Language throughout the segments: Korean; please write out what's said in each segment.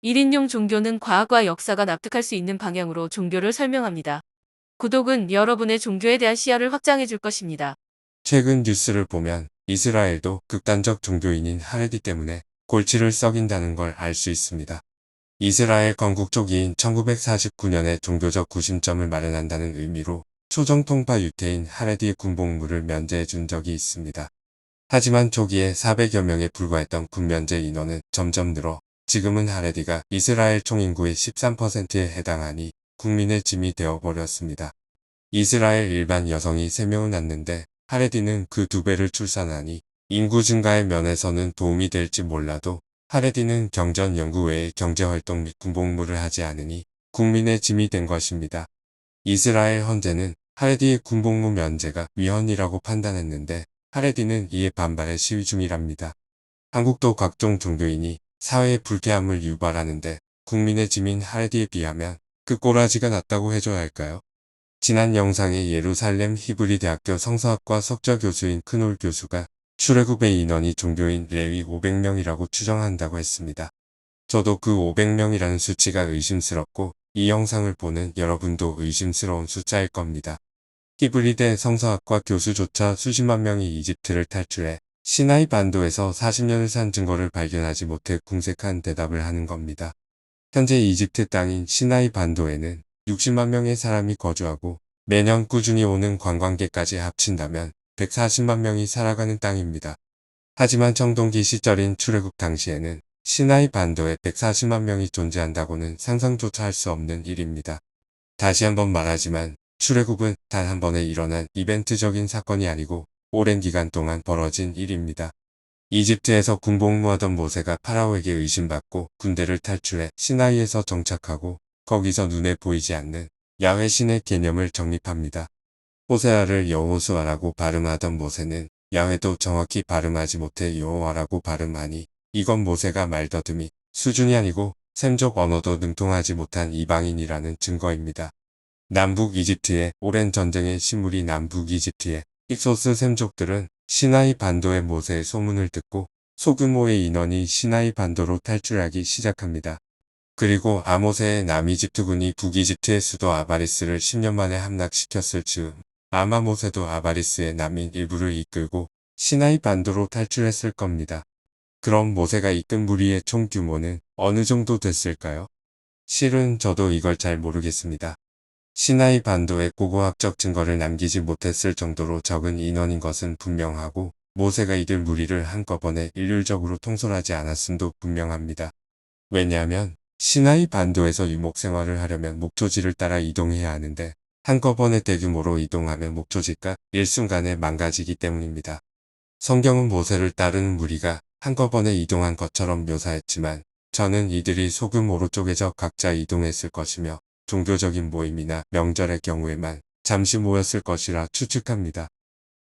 1인용 종교는 과학과 역사가 납득할 수 있는 방향으로 종교를 설명합니다. 구독은 여러분의 종교에 대한 시야를 확장해 줄 것입니다. 최근 뉴스를 보면 이스라엘도 극단적 종교인인 하레디 때문에 골치를 썩인다는 걸 알 수 있습니다. 이스라엘 건국 초기인 1949년에 종교적 구심점을 마련한다는 의미로 초정통파 유태인 하레디 군복무를 면제해 준 적이 있습니다. 하지만 초기에 400여 명에 불과했던 군면제 인원은 점점 늘어 지금은 하레디가 이스라엘 총인구의 13%에 해당하니 국민의 짐이 되어버렸습니다. 이스라엘 일반 여성이 3명을 낳는데 하레디는 그 2배를 출산하니 인구 증가의 면에서는 도움이 될지 몰라도 하레디는 경전 연구 외에 경제활동 및 군복무를 하지 않으니 국민의 짐이 된 것입니다. 이스라엘 헌재는 하레디의 군복무 면제가 위헌이라고 판단했는데 하레디는 이에 반발해 시위 중이랍니다. 한국도 각종 종교인이 사회의 불쾌함을 유발하는데 국민의 짐인 하레디에 비하면 그 꼬라지가 낫다고 해줘야 할까요? 지난 영상에 예루살렘 히브리 대학교 성서학과 석좌 교수인 크놀 교수가 출애굽의 인원이 종교인 레위 500명이라고 추정한다고 했습니다. 저도 그 500명이라는 수치가 의심스럽고 이 영상을 보는 여러분도 의심스러운 숫자일 겁니다. 히브리대 성서학과 교수조차 수십만 명이 이집트를 탈출해 시나이 반도에서 40년을 산 증거를 발견하지 못해 궁색한 대답을 하는 겁니다. 현재 이집트 땅인 시나이 반도에는 60만 명의 사람이 거주하고 매년 꾸준히 오는 관광객까지 합친다면 140만 명이 살아가는 땅입니다. 하지만 청동기 시절인 출애굽 당시에는 시나이 반도에 140만 명이 존재한다고는 상상조차 할 수 없는 일입니다. 다시 한번 말하지만 출애굽은 단 한 번에 일어난 이벤트적인 사건이 아니고 오랜 기간 동안 벌어진 일입니다. 이집트에서 군복무하던 모세가 파라오에게 의심받고 군대를 탈출해 시나이에서 정착하고 거기서 눈에 보이지 않는 야훼 신의 개념을 정립합니다. 호세아를 여호수아라고 발음하던 모세는 야훼도 정확히 발음하지 못해 여호와라고 발음하니 이건 모세가 말더듬이 수준이 아니고 셈족 언어도 능통하지 못한 이방인이라는 증거입니다. 남북 이집트의 오랜 전쟁의 신물이 남북 이집트의 힉소스 셈족들은 시나이 반도의 모세의 소문을 듣고 소규모의 인원이 시나이 반도로 탈출하기 시작합니다. 그리고 아모세의 남이집트군이 북이집트의 수도 아바리스를 10년 만에 함락시켰을 즈음 아마 모세도 아바리스의 남인 일부를 이끌고 시나이 반도로 탈출했을 겁니다. 그럼 모세가 이끈 무리의 총 규모는 어느 정도 됐을까요? 실은 저도 이걸 잘 모르겠습니다. 시나이 반도에 고고학적 증거를 남기지 못했을 정도로 적은 인원인 것은 분명하고 모세가 이들 무리를 한꺼번에 일률적으로 통솔하지 않았음도 분명합니다. 왜냐하면 시나이 반도에서 유목 생활을 하려면 목초지를 따라 이동해야 하는데 한꺼번에 대규모로 이동하면 목초지가 일순간에 망가지기 때문입니다. 성경은 모세를 따르는 무리가 한꺼번에 이동한 것처럼 묘사했지만 저는 이들이 소규모로 쪼개져 각자 이동했을 것이며 종교적인 모임이나 명절의 경우에만 잠시 모였을 것이라 추측합니다.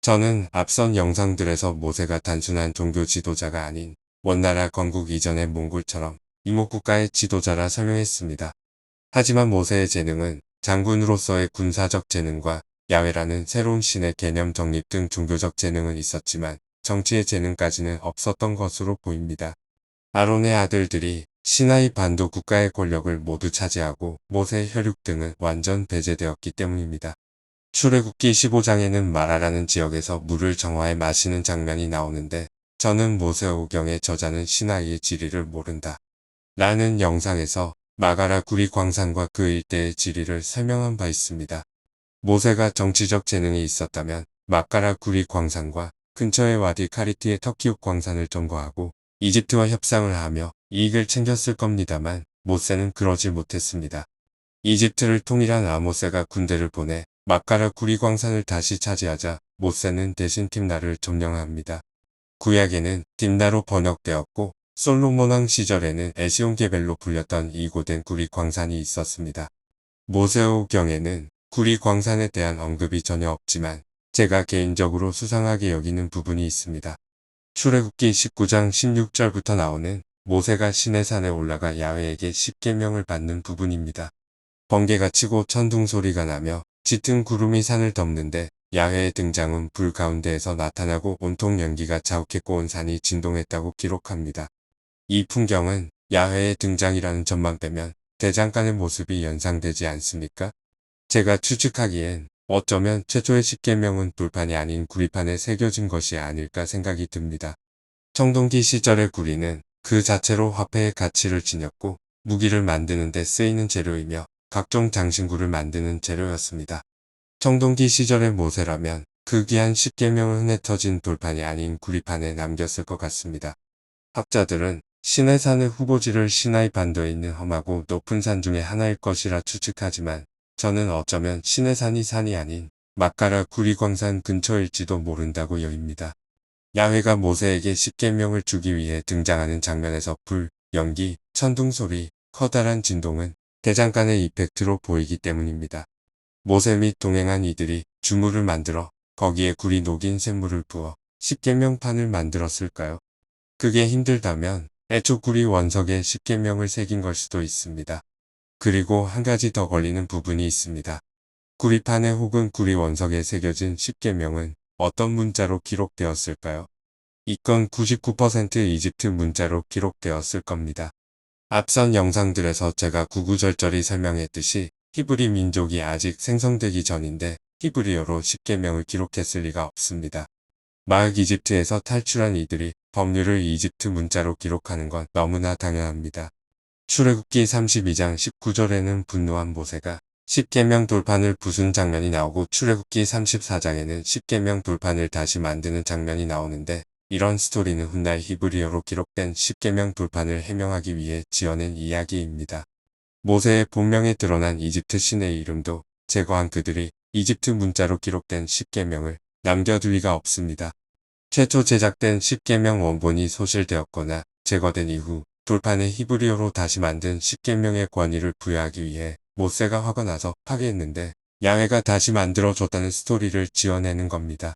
저는 앞선 영상들에서 모세가 단순한 종교 지도자가 아닌 원나라 건국 이전의 몽골처럼 이목국가의 지도자라 설명했습니다. 하지만 모세의 재능은 장군으로서의 군사적 재능과 야훼라는 새로운 신의 개념 정립 등 종교적 재능은 있었지만 정치의 재능까지는 없었던 것으로 보입니다. 아론의 아들들이 시나이 반도 국가의 권력을 모두 차지하고 모세의 혈육 등은 완전 배제되었기 때문입니다. 출애굽기 15장에는 마라라는 지역에서 물을 정화해 마시는 장면이 나오는데 저는 모세오경의 저자는 시나이의 지리를 모른다 라는 영상에서 마가라 구리 광산과 그 일대의 지리를 설명한 바 있습니다. 모세가 정치적 재능이 있었다면 마가라 구리 광산과 근처의 와디 카리티의 터키옥 광산을 점거하고 이집트와 협상을 하며 이익을 챙겼을 겁니다만 모세는 그러지 못했습니다. 이집트를 통일한 아모세가 군대를 보내 마가라 구리 광산을 다시 차지하자 모세는 대신 tim나를 점령합니다. 구약에는 딥나로 번역되었고 솔로몬 왕 시절에는 에시온게벨로 불렸던 이 고된 구리 광산이 있었습니다. 모세오경에는 구리 광산에 대한 언급이 전혀 없지만 제가 개인적으로 수상하게 여기는 부분이 있습니다. 출애굽기 19장 16절부터 나오는 모세가 시내산에 올라가 야훼에게 십계명을 받는 부분입니다. 번개가 치고 천둥 소리가 나며 짙은 구름이 산을 덮는데 야훼의 등장은 불 가운데에서 나타나고 온통 연기가 자욱했고 온 산이 진동했다고 기록합니다. 이 풍경은 야훼의 등장이라는 점만 빼면 대장간의 모습이 연상되지 않습니까? 제가 추측하기엔 어쩌면 최초의 십계명은 돌판이 아닌 구리판에 새겨진 것이 아닐까 생각이 듭니다. 청동기 시절의 구리는 그 자체로 화폐의 가치를 지녔고 무기를 만드는 데 쓰이는 재료이며 각종 장신구를 만드는 재료였습니다. 청동기 시절의 모세라면 그 귀한 십계명을 흔해 터진 돌판이 아닌 구리판에 남겼을 것 같습니다. 학자들은 시내산의 후보지를 시나이 반도에 있는 험하고 높은 산 중에 하나일 것이라 추측하지만 저는 어쩌면 시내산이 산이 아닌 마카라 구리광산 근처일지도 모른다고 여깁니다. 야훼가 모세에게 십계명을 주기 위해 등장하는 장면에서 불, 연기, 천둥 소리, 커다란 진동은 대장간의 이펙트로 보이기 때문입니다. 모세 및 동행한 이들이 주물을 만들어 거기에 굴이 녹인 샘물을 부어 십계명판을 만들었을까요? 그게 힘들다면 애초 구리 원석에 십계명을 새긴 걸 수도 있습니다. 그리고 한 가지 더 걸리는 부분이 있습니다. 구리판에 혹은 구리 원석에 새겨진 십계명은 어떤 문자로 기록되었을까요? 이건 99% 이집트 문자로 기록되었을 겁니다. 앞선 영상들에서 제가 구구절절히 설명했듯이 히브리 민족이 아직 생성되기 전인데 히브리어로 십계명을 기록했을 리가 없습니다. 마흑 이집트에서 탈출한 이들이 법률을 이집트 문자로 기록하는 건 너무나 당연합니다. 출애굽기 32장 19절에는 분노한 모세가 십계명 돌판을 부순 장면이 나오고 출애굽기 34장에는 십계명 돌판을 다시 만드는 장면이 나오는데 이런 스토리는 훗날 히브리어로 기록된 십계명 돌판을 해명하기 위해 지어낸 이야기입니다. 모세의 본명에 드러난 이집트 신의 이름도 제거한 그들이 이집트 문자로 기록된 십계명을 남겨둘 리가 없습니다. 최초 제작된 십계명 원본이 소실되었거나 제거된 이후 돌판을 히브리어로 다시 만든 십계명의 권위를 부여하기 위해 모세가 화가 나서 파괴했는데 야훼가 다시 만들어줬다는 스토리를 지어내는 겁니다.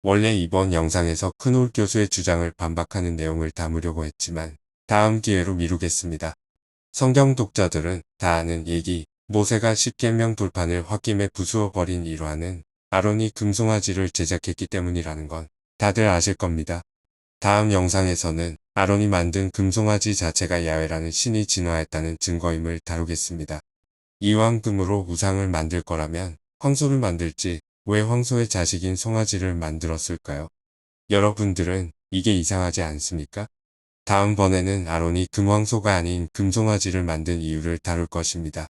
원래 이번 영상에서 큰홀 교수의 주장을 반박하는 내용을 담으려고 했지만 다음 기회로 미루겠습니다. 성경 독자들은 다 아는 얘기, 모세가 십계명 돌판을 홧김에 부수어 버린 일화는 아론이 금송아지를 제작했기 때문이라는 건 다들 아실 겁니다. 다음 영상에서는 아론이 만든 금송아지 자체가 야훼라는 신이 진화했다는 증거임을 다루겠습니다. 이왕 금으로 우상을 만들 거라면 황소를 만들지 왜 황소의 자식인 송아지를 만들었을까요? 여러분들은 이게 이상하지 않습니까? 다음번에는 아론이 금황소가 아닌 금송아지를 만든 이유를 다룰 것입니다.